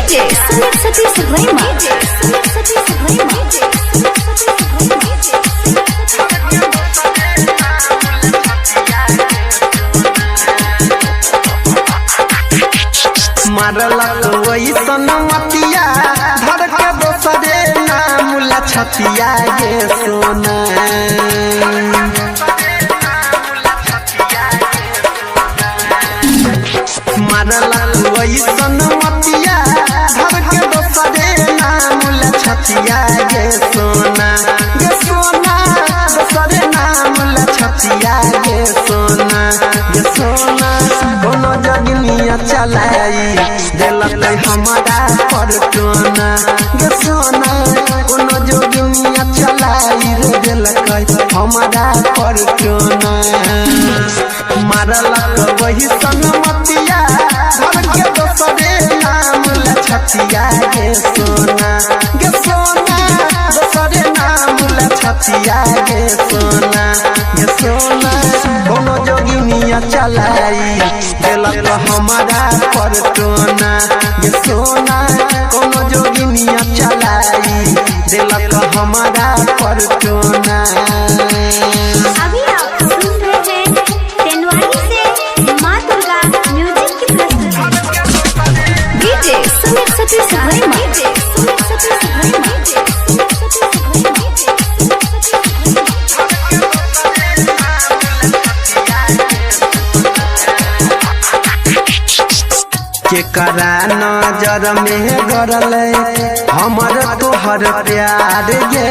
DJ Sumit Satish रैमा मारलक वैसन मतिया धर के दोसरे नाम ला छतिया ये सोना। मारलक वैसन मतिया धर के दोसरे नाम ला छतिया ये सोना। ये सोना दोसरे नाम ला छतिया ये सोना। ये सोना कोनो जगनिया चलाई दिलक हमारा पर टोना। गे सोना कोनो जोगिनिया चलाई रे दिलक हमारा पर टोना। मारलक वही सनमतिया धर के दोसरे नाम ला छतिया गे सोना। गे सोना दोसरे नाम ला छतिया गे सोना। गे सोना कोनो जोगिनिया चलाई दिलक हमारा पर टोना। गे सोना कोनो जोगिनिया चलाई दिलक हमारा पर टोना। अभी आप सुन रहे हैं तेनवाली से माँ दुर्गा म्यूजिक की प्रस्तुति। डीजे सुमित सतीश रैमा केकरा नजर में गरल हमर तोहर प्यार गे।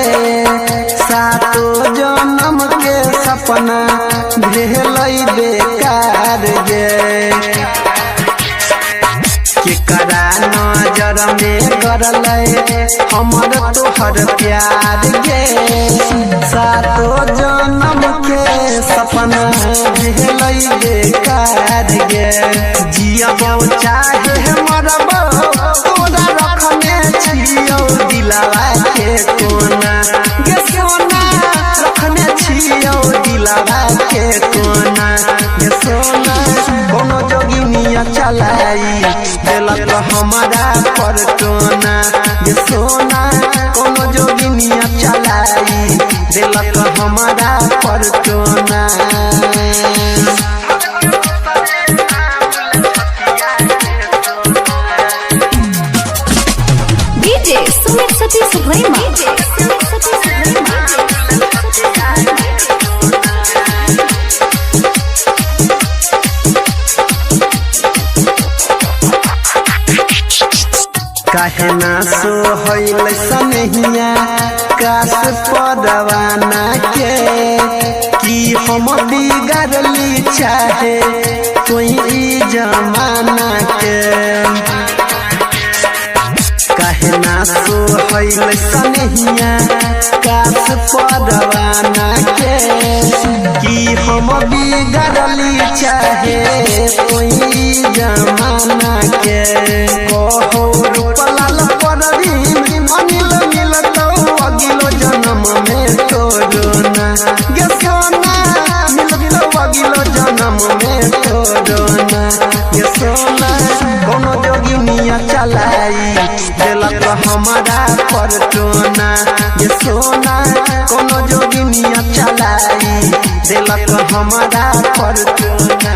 सातो जन्म के सपना भेल बेकार गे। केकरा नजर में गरल हमर तोहर प्यार गे। सातो जन्म के सपना भेल बेकार गे। जियबो चाहे मरबो तोरा रखने छियौ दिलवा के कोना। गे सोना रखने छियौ दिलवा के कोना। गे सोना कोनो जोगिनिया चलाई दिलक हमारा पर टोना। गे सोना कोनो जोगिनिया चलाई दिलक हमारा पर टोना। डीजे सुमित सतीश रैमा काहे ना सोहैल सनहिया काश पदवाना के। कि हम बिगड़ली चाहे कोई जमाना के। काहे ना सोहैल सनहिया काश पदवाना के। कि हम बिगड़ली चाहे कोई जमाना के। कहो रूपलाल परवीन अनिल मिलतौ अगिलो जन्म में तोरोना। गे सोना मिलतौ अगिलो जन्म में तोरोना। गे सोना कोनो जोगिनिया चलाई दिलक हमारा पर टोना। गे सोना कोनो जोगिनिया चलाई दिलक हमारा पर टोना।